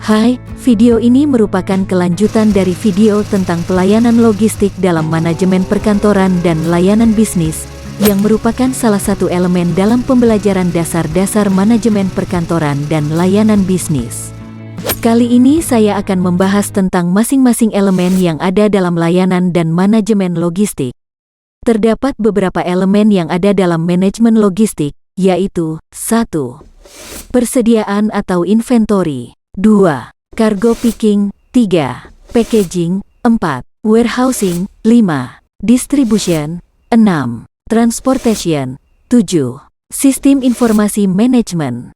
Hai, video ini merupakan kelanjutan dari video tentang pelayanan logistik dalam manajemen perkantoran dan layanan bisnis, yang merupakan salah satu elemen dalam pembelajaran dasar-dasar manajemen perkantoran dan layanan bisnis. Kali ini saya akan membahas tentang masing-masing elemen yang ada dalam layanan dan manajemen logistik. Terdapat beberapa elemen yang ada dalam manajemen logistik, yaitu 1. Persediaan atau inventory, 2. Cargo picking, 3. Packaging, 4. Warehousing, 5. Distribution, 6. Transportation, 7. Sistem informasi manajemen.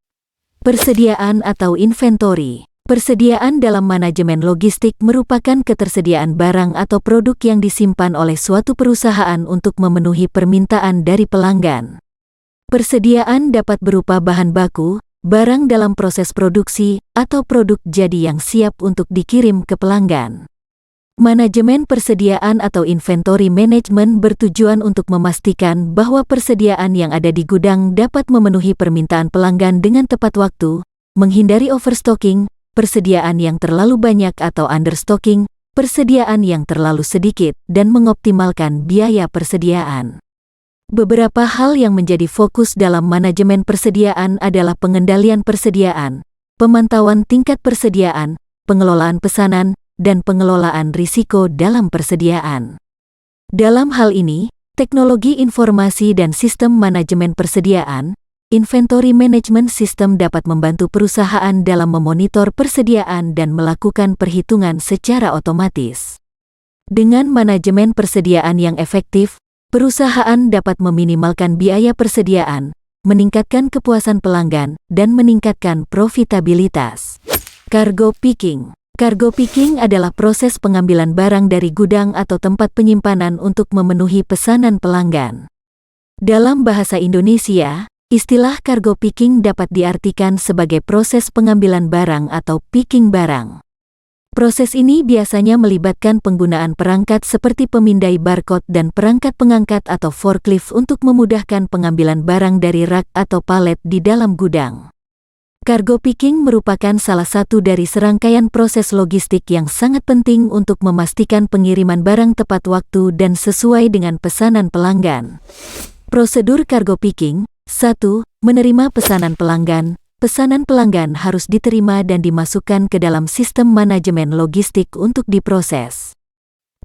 Persediaan atau inventory. Persediaan dalam manajemen logistik merupakan ketersediaan barang atau produk yang disimpan oleh suatu perusahaan untuk memenuhi permintaan dari pelanggan. Persediaan dapat berupa bahan baku, barang dalam proses produksi, atau produk jadi yang siap untuk dikirim ke pelanggan. Manajemen persediaan atau inventory management bertujuan untuk memastikan bahwa persediaan yang ada di gudang dapat memenuhi permintaan pelanggan dengan tepat waktu, menghindari overstocking, persediaan yang terlalu banyak atau understocking, persediaan yang terlalu sedikit, dan mengoptimalkan biaya persediaan. Beberapa hal yang menjadi fokus dalam manajemen persediaan adalah pengendalian persediaan, pemantauan tingkat persediaan, pengelolaan pesanan, dan pengelolaan risiko dalam persediaan. Dalam hal ini, teknologi informasi dan sistem manajemen persediaan, inventory management system dapat membantu perusahaan dalam memonitor persediaan dan melakukan perhitungan secara otomatis. Dengan manajemen persediaan yang efektif, perusahaan dapat meminimalkan biaya persediaan, meningkatkan kepuasan pelanggan, dan meningkatkan profitabilitas. Cargo picking. Cargo picking adalah proses pengambilan barang dari gudang atau tempat penyimpanan untuk memenuhi pesanan pelanggan. Dalam bahasa Indonesia, istilah cargo picking dapat diartikan sebagai proses pengambilan barang atau picking barang. Proses ini biasanya melibatkan penggunaan perangkat seperti pemindai barcode dan perangkat pengangkat atau forklift untuk memudahkan pengambilan barang dari rak atau palet di dalam gudang. Cargo picking merupakan salah satu dari serangkaian proses logistik yang sangat penting untuk memastikan pengiriman barang tepat waktu dan sesuai dengan pesanan pelanggan. Prosedur cargo picking. 1. Menerima pesanan pelanggan. Pesanan pelanggan harus diterima dan dimasukkan ke dalam sistem manajemen logistik untuk diproses.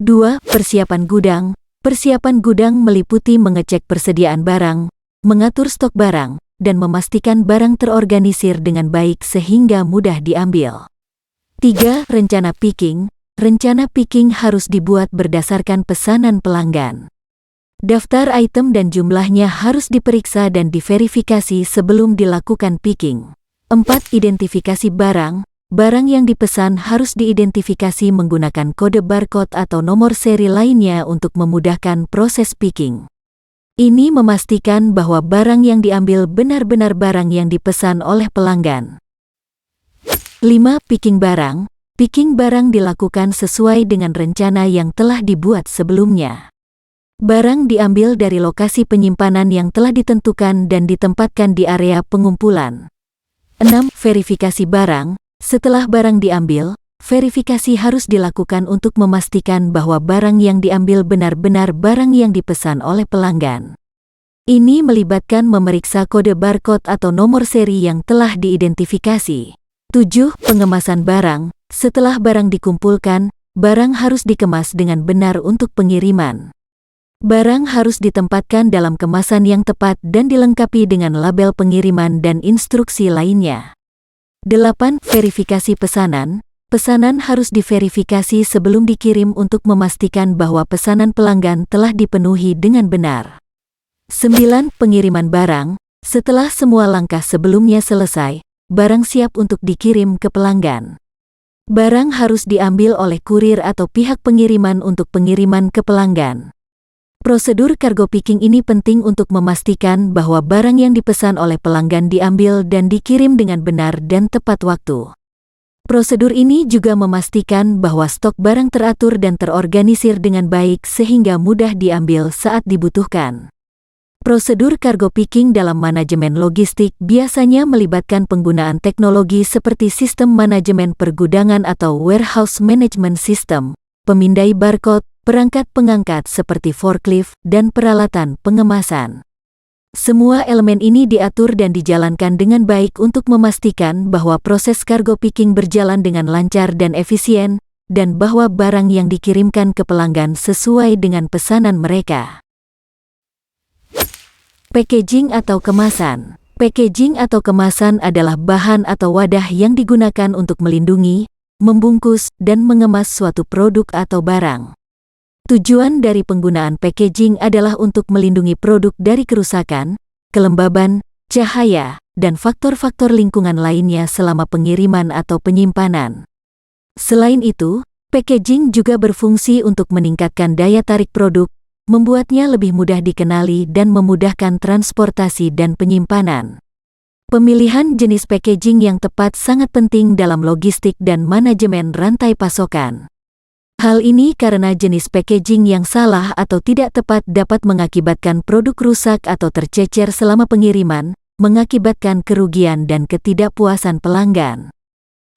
2. Persiapan gudang. Persiapan gudang meliputi mengecek persediaan barang, mengatur stok barang, dan memastikan barang terorganisir dengan baik sehingga mudah diambil. 3. Rencana picking. Rencana picking harus dibuat berdasarkan pesanan pelanggan. Daftar item dan jumlahnya harus diperiksa dan diverifikasi sebelum dilakukan picking. 4. Identifikasi barang. Barang yang dipesan harus diidentifikasi menggunakan kode barcode atau nomor seri lainnya untuk memudahkan proses picking. Ini memastikan bahwa barang yang diambil benar-benar barang yang dipesan oleh pelanggan. 5. Picking barang. Picking barang dilakukan sesuai dengan rencana yang telah dibuat sebelumnya. Barang diambil dari lokasi penyimpanan yang telah ditentukan dan ditempatkan di area pengumpulan. 6. Verifikasi barang. Setelah barang diambil, verifikasi harus dilakukan untuk memastikan bahwa barang yang diambil benar-benar barang yang dipesan oleh pelanggan. Ini melibatkan memeriksa kode barcode atau nomor seri yang telah diidentifikasi. 7. Pengemasan barang. Setelah barang dikumpulkan, barang harus dikemas dengan benar untuk pengiriman. Barang harus ditempatkan dalam kemasan yang tepat dan dilengkapi dengan label pengiriman dan instruksi lainnya. 8. Verifikasi pesanan. Pesanan harus diverifikasi sebelum dikirim untuk memastikan bahwa pesanan pelanggan telah dipenuhi dengan benar. 9. Pengiriman barang. Setelah semua langkah sebelumnya selesai, barang siap untuk dikirim ke pelanggan. Barang harus diambil oleh kurir atau pihak pengiriman untuk pengiriman ke pelanggan. Prosedur cargo picking ini penting untuk memastikan bahwa barang yang dipesan oleh pelanggan diambil dan dikirim dengan benar dan tepat waktu. Prosedur ini juga memastikan bahwa stok barang teratur dan terorganisir dengan baik sehingga mudah diambil saat dibutuhkan. Prosedur cargo picking dalam manajemen logistik biasanya melibatkan penggunaan teknologi seperti sistem manajemen pergudangan atau warehouse management system, pemindai barcode, perangkat pengangkat seperti forklift, dan peralatan pengemasan. Semua elemen ini diatur dan dijalankan dengan baik untuk memastikan bahwa proses cargo picking berjalan dengan lancar dan efisien, dan bahwa barang yang dikirimkan ke pelanggan sesuai dengan pesanan mereka. Packaging atau kemasan. Packaging atau kemasan adalah bahan atau wadah yang digunakan untuk melindungi, membungkus, dan mengemas suatu produk atau barang. Tujuan dari penggunaan packaging adalah untuk melindungi produk dari kerusakan, kelembaban, cahaya, dan faktor-faktor lingkungan lainnya selama pengiriman atau penyimpanan. Selain itu, packaging juga berfungsi untuk meningkatkan daya tarik produk, membuatnya lebih mudah dikenali dan memudahkan transportasi dan penyimpanan. Pemilihan jenis packaging yang tepat sangat penting dalam logistik dan manajemen rantai pasokan. Hal ini karena jenis packaging yang salah atau tidak tepat dapat mengakibatkan produk rusak atau tercecer selama pengiriman, mengakibatkan kerugian dan ketidakpuasan pelanggan.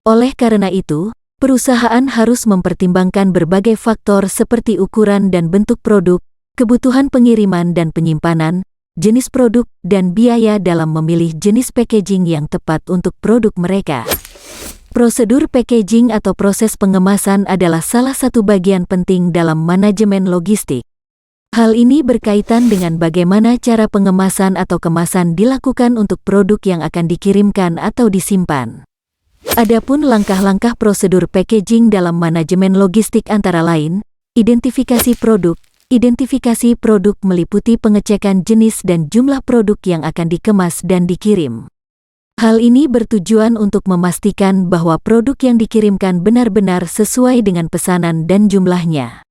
Oleh karena itu, perusahaan harus mempertimbangkan berbagai faktor seperti ukuran dan bentuk produk, kebutuhan pengiriman dan penyimpanan, jenis produk, dan biaya dalam memilih jenis packaging yang tepat untuk produk mereka. Prosedur packaging atau proses pengemasan adalah salah satu bagian penting dalam manajemen logistik. Hal ini berkaitan dengan bagaimana cara pengemasan atau kemasan dilakukan untuk produk yang akan dikirimkan atau disimpan. Adapun langkah-langkah prosedur packaging dalam manajemen logistik antara lain, identifikasi produk. Identifikasi produk meliputi pengecekan jenis dan jumlah produk yang akan dikemas dan dikirim. Hal ini bertujuan untuk memastikan bahwa produk yang dikirimkan benar-benar sesuai dengan pesanan dan jumlahnya.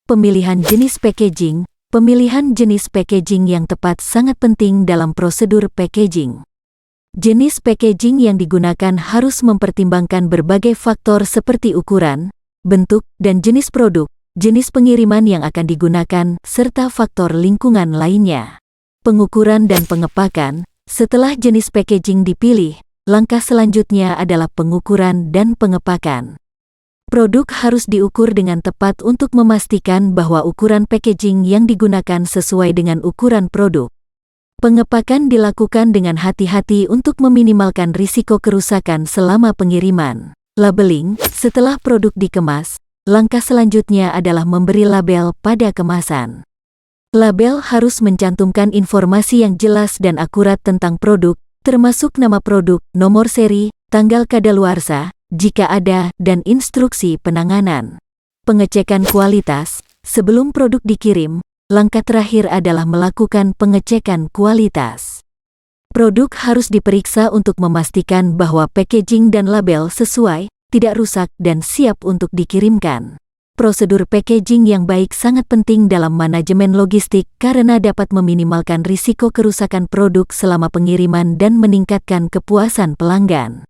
Pemilihan jenis packaging. Pemilihan jenis packaging yang tepat sangat penting dalam prosedur packaging. Jenis packaging yang digunakan harus mempertimbangkan berbagai faktor seperti ukuran, bentuk, dan jenis produk, jenis pengiriman yang akan digunakan, serta faktor lingkungan lainnya. Pengukuran dan pengepakan. Setelah jenis packaging dipilih, langkah selanjutnya adalah pengukuran dan pengepakan. Produk harus diukur dengan tepat untuk memastikan bahwa ukuran packaging yang digunakan sesuai dengan ukuran produk. Pengepakan dilakukan dengan hati-hati untuk meminimalkan risiko kerusakan selama pengiriman. Labeling. Setelah produk dikemas, langkah selanjutnya adalah memberi label pada kemasan. Label harus mencantumkan informasi yang jelas dan akurat tentang produk, termasuk nama produk, nomor seri, tanggal kadaluarsa, jika ada, dan instruksi penanganan. Pengecekan kualitas. Sebelum produk dikirim, langkah terakhir adalah melakukan pengecekan kualitas. Produk harus diperiksa untuk memastikan bahwa packaging dan label sesuai, tidak rusak, dan siap untuk dikirimkan. Prosedur packaging yang baik sangat penting dalam manajemen logistik karena dapat meminimalkan risiko kerusakan produk selama pengiriman dan meningkatkan kepuasan pelanggan.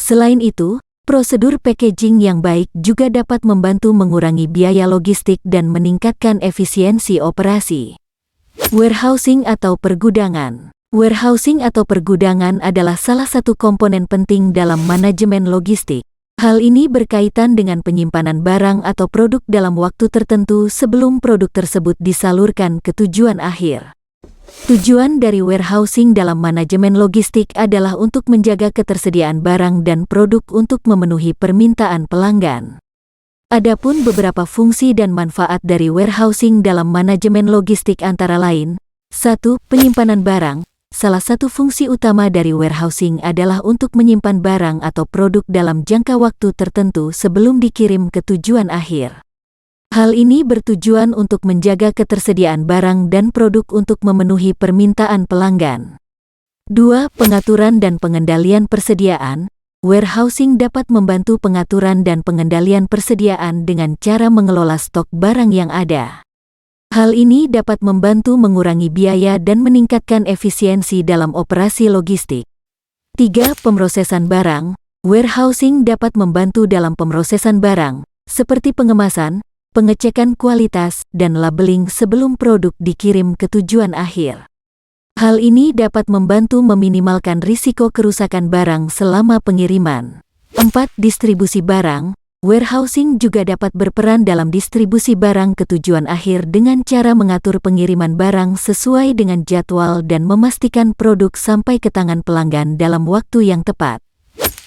Selain itu, prosedur packaging yang baik juga dapat membantu mengurangi biaya logistik dan meningkatkan efisiensi operasi. Warehousing atau pergudangan. Warehousing atau pergudangan adalah salah satu komponen penting dalam manajemen logistik. Hal ini berkaitan dengan penyimpanan barang atau produk dalam waktu tertentu sebelum produk tersebut disalurkan ke tujuan akhir. Tujuan dari warehousing dalam manajemen logistik adalah untuk menjaga ketersediaan barang dan produk untuk memenuhi permintaan pelanggan. Adapun beberapa fungsi dan manfaat dari warehousing dalam manajemen logistik antara lain, 1. Penyimpanan barang. Salah satu fungsi utama dari warehousing adalah untuk menyimpan barang atau produk dalam jangka waktu tertentu sebelum dikirim ke tujuan akhir. Hal ini bertujuan untuk menjaga ketersediaan barang dan produk untuk memenuhi permintaan pelanggan. 2. Pengaturan dan pengendalian persediaan. Warehousing dapat membantu pengaturan dan pengendalian persediaan dengan cara mengelola stok barang yang ada. Hal ini dapat membantu mengurangi biaya dan meningkatkan efisiensi dalam operasi logistik. 3. Pemrosesan barang. Warehousing dapat membantu dalam pemrosesan barang, seperti pengemasan, pengecekan kualitas, dan labeling sebelum produk dikirim ke tujuan akhir. Hal ini dapat membantu meminimalkan risiko kerusakan barang selama pengiriman. 4. Distribusi barang. Warehousing juga dapat berperan dalam distribusi barang ke tujuan akhir dengan cara mengatur pengiriman barang sesuai dengan jadwal dan memastikan produk sampai ke tangan pelanggan dalam waktu yang tepat.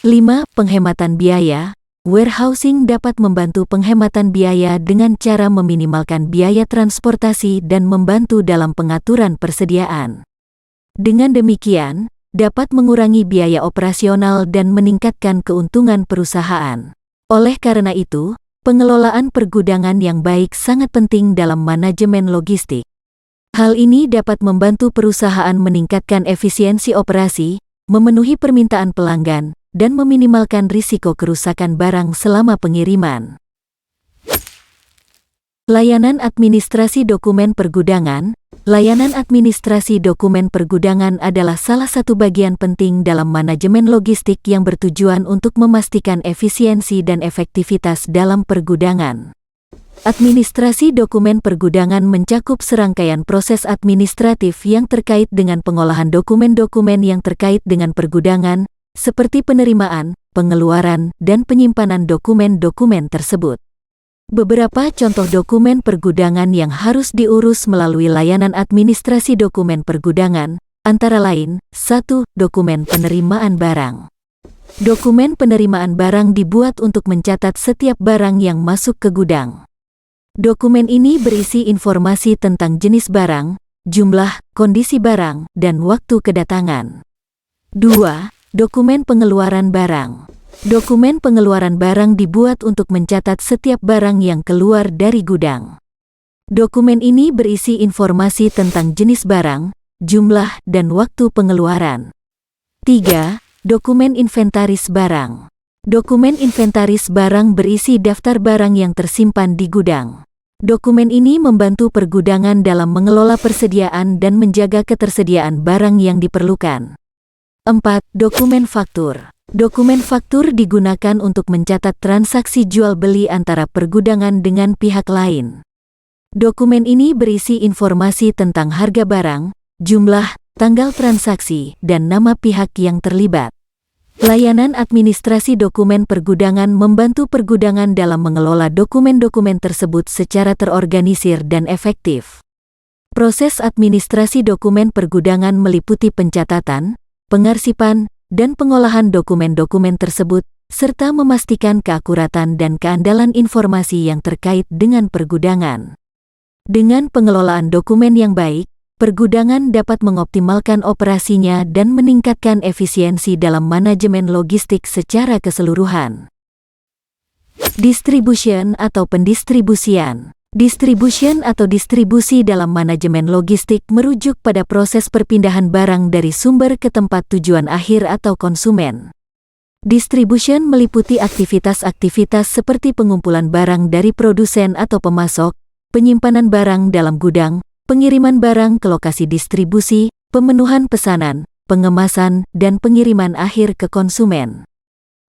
5. Penghematan biaya. Warehousing dapat membantu penghematan biaya dengan cara meminimalkan biaya transportasi dan membantu dalam pengaturan persediaan. Dengan demikian, dapat mengurangi biaya operasional dan meningkatkan keuntungan perusahaan. Oleh karena itu, pengelolaan pergudangan yang baik sangat penting dalam manajemen logistik. Hal ini dapat membantu perusahaan meningkatkan efisiensi operasi, memenuhi permintaan pelanggan, dan meminimalkan risiko kerusakan barang selama pengiriman. Layanan administrasi dokumen pergudangan. Layanan administrasi dokumen pergudangan adalah salah satu bagian penting dalam manajemen logistik yang bertujuan untuk memastikan efisiensi dan efektivitas dalam pergudangan. Administrasi dokumen pergudangan mencakup serangkaian proses administratif yang terkait dengan pengolahan dokumen-dokumen yang terkait dengan pergudangan, seperti penerimaan, pengeluaran, dan penyimpanan dokumen-dokumen tersebut. Beberapa contoh dokumen pergudangan yang harus diurus melalui layanan administrasi dokumen pergudangan, antara lain, 1. Dokumen penerimaan barang. Dokumen penerimaan barang dibuat untuk mencatat setiap barang yang masuk ke gudang. Dokumen ini berisi informasi tentang jenis barang, jumlah, kondisi barang, dan waktu kedatangan. 2. Dokumen pengeluaran barang. Dokumen pengeluaran barang dibuat untuk mencatat setiap barang yang keluar dari gudang. Dokumen ini berisi informasi tentang jenis barang, jumlah, dan waktu pengeluaran. 3. Dokumen inventaris barang. Dokumen inventaris barang berisi daftar barang yang tersimpan di gudang. Dokumen ini membantu pergudangan dalam mengelola persediaan dan menjaga ketersediaan barang yang diperlukan. 4. Dokumen faktur. Dokumen faktur digunakan untuk mencatat transaksi jual-beli antara pergudangan dengan pihak lain. Dokumen ini berisi informasi tentang harga barang, jumlah, tanggal transaksi, dan nama pihak yang terlibat. Layanan administrasi dokumen pergudangan membantu pergudangan dalam mengelola dokumen-dokumen tersebut secara terorganisir dan efektif. Proses administrasi dokumen pergudangan meliputi pencatatan, pengarsipan, dan pengolahan dokumen-dokumen tersebut, serta memastikan keakuratan dan keandalan informasi yang terkait dengan pergudangan. Dengan pengelolaan dokumen yang baik, pergudangan dapat mengoptimalkan operasinya dan meningkatkan efisiensi dalam manajemen logistik secara keseluruhan. Distribution atau pendistribusian. Distribution atau distribusi dalam manajemen logistik merujuk pada proses perpindahan barang dari sumber ke tempat tujuan akhir atau konsumen. Distribution meliputi aktivitas-aktivitas seperti pengumpulan barang dari produsen atau pemasok, penyimpanan barang dalam gudang, pengiriman barang ke lokasi distribusi, pemenuhan pesanan, pengemasan, dan pengiriman akhir ke konsumen.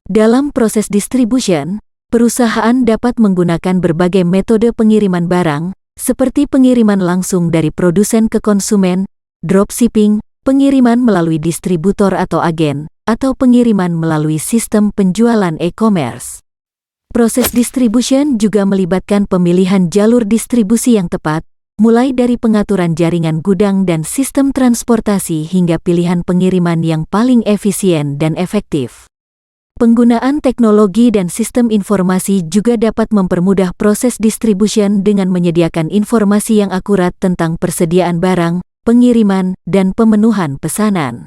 Dalam proses distribution, perusahaan dapat menggunakan berbagai metode pengiriman barang, seperti pengiriman langsung dari produsen ke konsumen, dropshipping, pengiriman melalui distributor atau agen, atau pengiriman melalui sistem penjualan e-commerce. Proses distribution juga melibatkan pemilihan jalur distribusi yang tepat, mulai dari pengaturan jaringan gudang dan sistem transportasi hingga pilihan pengiriman yang paling efisien dan efektif. Penggunaan teknologi dan sistem informasi juga dapat mempermudah proses distribution dengan menyediakan informasi yang akurat tentang persediaan barang, pengiriman, dan pemenuhan pesanan.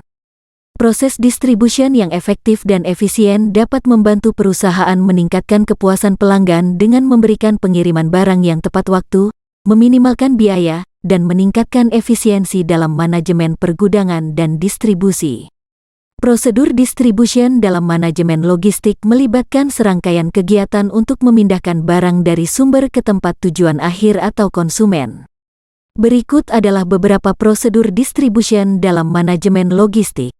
Proses distribution yang efektif dan efisien dapat membantu perusahaan meningkatkan kepuasan pelanggan dengan memberikan pengiriman barang yang tepat waktu, meminimalkan biaya, dan meningkatkan efisiensi dalam manajemen pergudangan dan distribusi. Prosedur distribution dalam manajemen logistik melibatkan serangkaian kegiatan untuk memindahkan barang dari sumber ke tempat tujuan akhir atau konsumen. Berikut adalah beberapa prosedur distribution dalam manajemen logistik.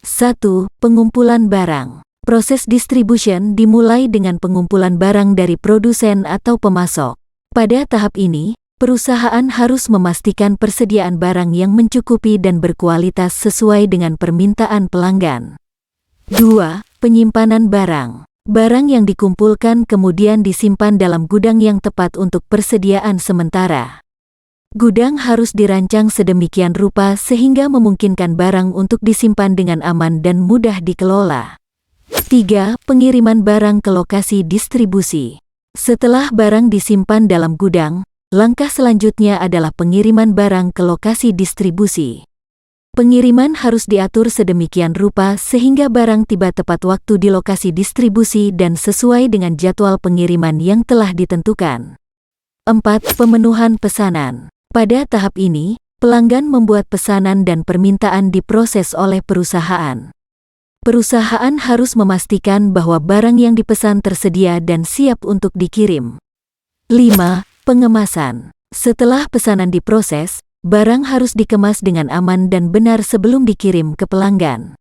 1. Pengumpulan barang. Proses distribution dimulai dengan pengumpulan barang dari produsen atau pemasok. Pada tahap ini, perusahaan harus memastikan persediaan barang yang mencukupi dan berkualitas sesuai dengan permintaan pelanggan. 2. Penyimpanan barang. Barang yang dikumpulkan kemudian disimpan dalam gudang yang tepat untuk persediaan sementara. Gudang harus dirancang sedemikian rupa sehingga memungkinkan barang untuk disimpan dengan aman dan mudah dikelola. 3. Pengiriman barang ke lokasi distribusi. Setelah barang disimpan dalam gudang, langkah selanjutnya adalah pengiriman barang ke lokasi distribusi. Pengiriman harus diatur sedemikian rupa sehingga barang tiba tepat waktu di lokasi distribusi dan sesuai dengan jadwal pengiriman yang telah ditentukan. 4. Pemenuhan pesanan. Pada tahap ini, pelanggan membuat pesanan dan permintaan diproses oleh perusahaan. Perusahaan harus memastikan bahwa barang yang dipesan tersedia dan siap untuk dikirim. 5. Pengemasan. Setelah pesanan diproses, barang harus dikemas dengan aman dan benar sebelum dikirim ke pelanggan.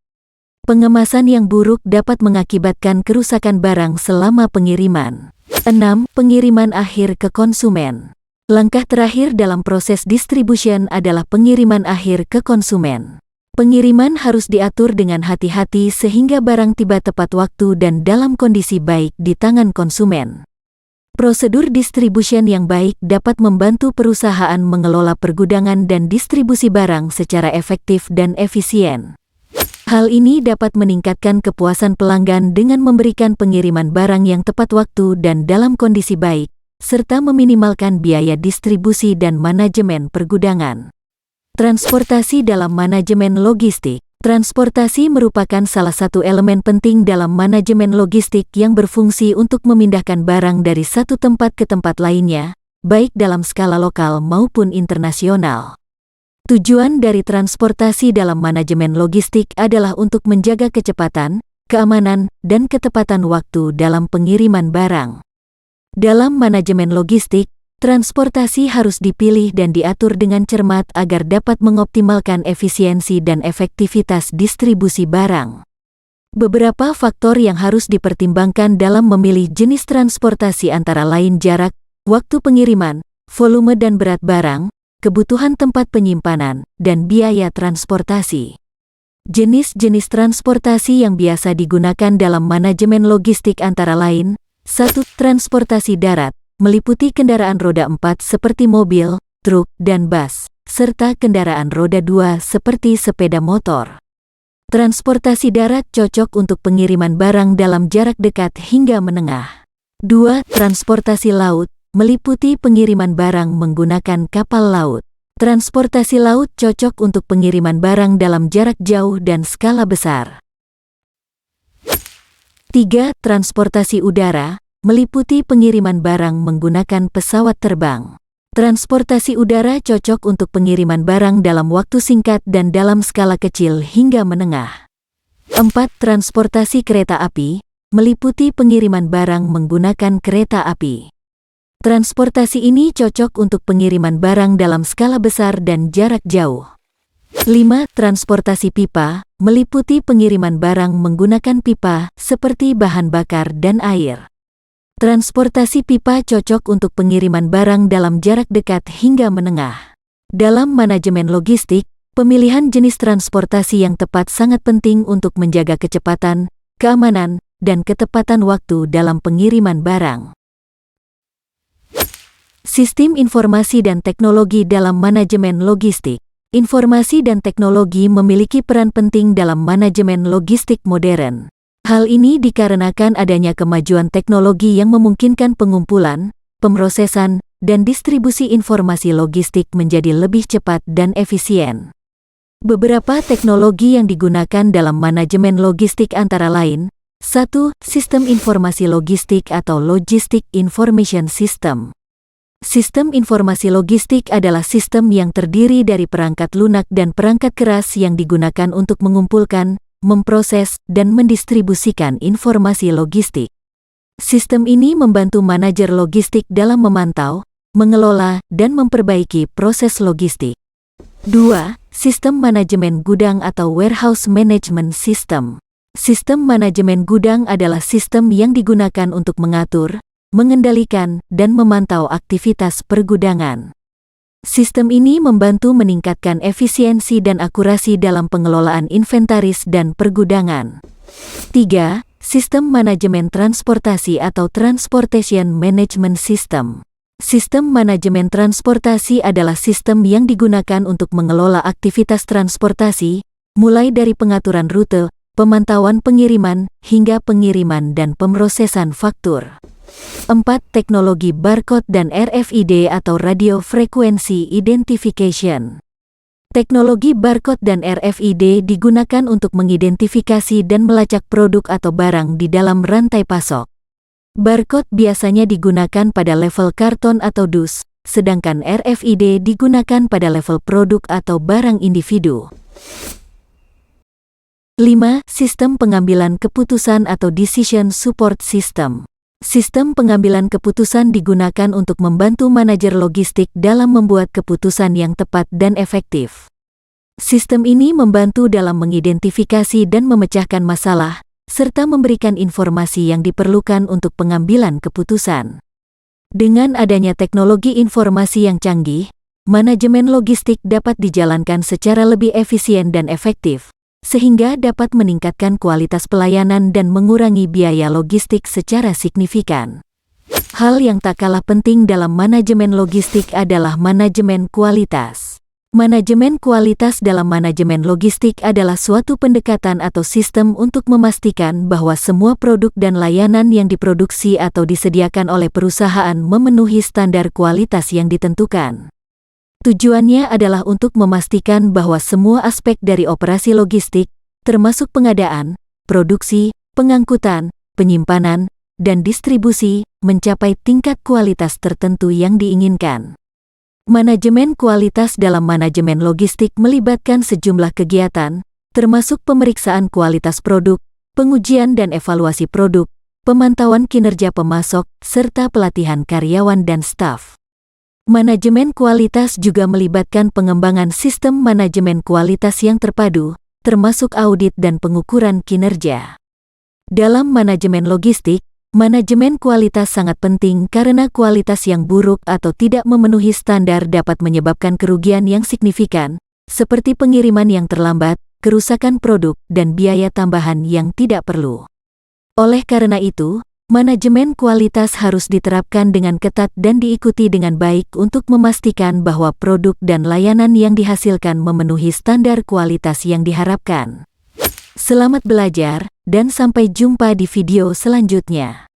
Pengemasan yang buruk dapat mengakibatkan kerusakan barang selama pengiriman. 6. Pengiriman akhir ke konsumen. Langkah terakhir dalam proses distribution adalah pengiriman akhir ke konsumen. Pengiriman harus diatur dengan hati-hati sehingga barang tiba tepat waktu dan dalam kondisi baik di tangan konsumen. Prosedur distribution yang baik dapat membantu perusahaan mengelola pergudangan dan distribusi barang secara efektif dan efisien. Hal ini dapat meningkatkan kepuasan pelanggan dengan memberikan pengiriman barang yang tepat waktu dan dalam kondisi baik, serta meminimalkan biaya distribusi dan manajemen pergudangan. Transportasi dalam manajemen logistik. Transportasi merupakan salah satu elemen penting dalam manajemen logistik yang berfungsi untuk memindahkan barang dari satu tempat ke tempat lainnya, baik dalam skala lokal maupun internasional. Tujuan dari transportasi dalam manajemen logistik adalah untuk menjaga kecepatan, keamanan, dan ketepatan waktu dalam pengiriman barang. Dalam manajemen logistik, transportasi harus dipilih dan diatur dengan cermat agar dapat mengoptimalkan efisiensi dan efektivitas distribusi barang. Beberapa faktor yang harus dipertimbangkan dalam memilih jenis transportasi antara lain jarak, waktu pengiriman, volume dan berat barang, kebutuhan tempat penyimpanan, dan biaya transportasi. Jenis-jenis transportasi yang biasa digunakan dalam manajemen logistik antara lain, 1. Transportasi darat, meliputi kendaraan roda 4 seperti mobil, truk, dan bus, serta kendaraan roda 2 seperti sepeda motor. Transportasi darat cocok untuk pengiriman barang dalam jarak dekat hingga menengah. 2. Transportasi laut, meliputi pengiriman barang menggunakan kapal laut. Transportasi laut cocok untuk pengiriman barang dalam jarak jauh dan skala besar. 3. Transportasi udara, meliputi pengiriman barang menggunakan pesawat terbang. Transportasi udara cocok untuk pengiriman barang dalam waktu singkat dan dalam skala kecil hingga menengah. 4. Transportasi kereta api, meliputi pengiriman barang menggunakan kereta api. Transportasi ini cocok untuk pengiriman barang dalam skala besar dan jarak jauh. 5. Transportasi pipa, meliputi pengiriman barang menggunakan pipa seperti bahan bakar dan air. Transportasi pipa cocok untuk pengiriman barang dalam jarak dekat hingga menengah. Dalam manajemen logistik, pemilihan jenis transportasi yang tepat sangat penting untuk menjaga kecepatan, keamanan, dan ketepatan waktu dalam pengiriman barang. Sistem informasi dan teknologi dalam manajemen logistik. Informasi dan teknologi memiliki peran penting dalam manajemen logistik modern. Hal ini dikarenakan adanya kemajuan teknologi yang memungkinkan pengumpulan, pemrosesan, dan distribusi informasi logistik menjadi lebih cepat dan efisien. Beberapa teknologi yang digunakan dalam manajemen logistik antara lain, 1. Sistem informasi logistik atau Logistic Information System. Sistem informasi logistik adalah sistem yang terdiri dari perangkat lunak dan perangkat keras yang digunakan untuk mengumpulkan, memproses, dan mendistribusikan informasi logistik. Sistem ini membantu manajer logistik dalam memantau, mengelola, dan memperbaiki proses logistik. 2. Sistem manajemen gudang atau Warehouse Management System. Sistem manajemen gudang adalah sistem yang digunakan untuk mengatur, mengendalikan, dan memantau aktivitas pergudangan. Sistem ini membantu meningkatkan efisiensi dan akurasi dalam pengelolaan inventaris dan pergudangan. 3. Sistem manajemen transportasi atau Transportation Management System. Sistem manajemen transportasi adalah sistem yang digunakan untuk mengelola aktivitas transportasi, mulai dari pengaturan rute, pemantauan pengiriman, hingga pengiriman dan pemrosesan faktur. 4. Teknologi barcode dan RFID atau Radio Frequency Identification. Teknologi barcode dan RFID digunakan untuk mengidentifikasi dan melacak produk atau barang di dalam rantai pasok. Barcode biasanya digunakan pada level karton atau dus, sedangkan RFID digunakan pada level produk atau barang individu. 5. Sistem pengambilan keputusan atau Decision Support System. Sistem pengambilan keputusan digunakan untuk membantu manajer logistik dalam membuat keputusan yang tepat dan efektif. Sistem ini membantu dalam mengidentifikasi dan memecahkan masalah, serta memberikan informasi yang diperlukan untuk pengambilan keputusan. Dengan adanya teknologi informasi yang canggih, manajemen logistik dapat dijalankan secara lebih efisien dan efektif, sehingga dapat meningkatkan kualitas pelayanan dan mengurangi biaya logistik secara signifikan. Hal yang tak kalah penting dalam manajemen logistik adalah manajemen kualitas. Manajemen kualitas dalam manajemen logistik adalah suatu pendekatan atau sistem untuk memastikan bahwa semua produk dan layanan yang diproduksi atau disediakan oleh perusahaan memenuhi standar kualitas yang ditentukan. Tujuannya adalah untuk memastikan bahwa semua aspek dari operasi logistik, termasuk pengadaan, produksi, pengangkutan, penyimpanan, dan distribusi, mencapai tingkat kualitas tertentu yang diinginkan. Manajemen kualitas dalam manajemen logistik melibatkan sejumlah kegiatan, termasuk pemeriksaan kualitas produk, pengujian dan evaluasi produk, pemantauan kinerja pemasok, serta pelatihan karyawan dan staf. Manajemen kualitas juga melibatkan pengembangan sistem manajemen kualitas yang terpadu, termasuk audit dan pengukuran kinerja. Dalam manajemen logistik, manajemen kualitas sangat penting karena kualitas yang buruk atau tidak memenuhi standar dapat menyebabkan kerugian yang signifikan, seperti pengiriman yang terlambat, kerusakan produk, dan biaya tambahan yang tidak perlu. Oleh karena itu, manajemen kualitas harus diterapkan dengan ketat dan diikuti dengan baik untuk memastikan bahwa produk dan layanan yang dihasilkan memenuhi standar kualitas yang diharapkan. Selamat belajar, dan sampai jumpa di video selanjutnya.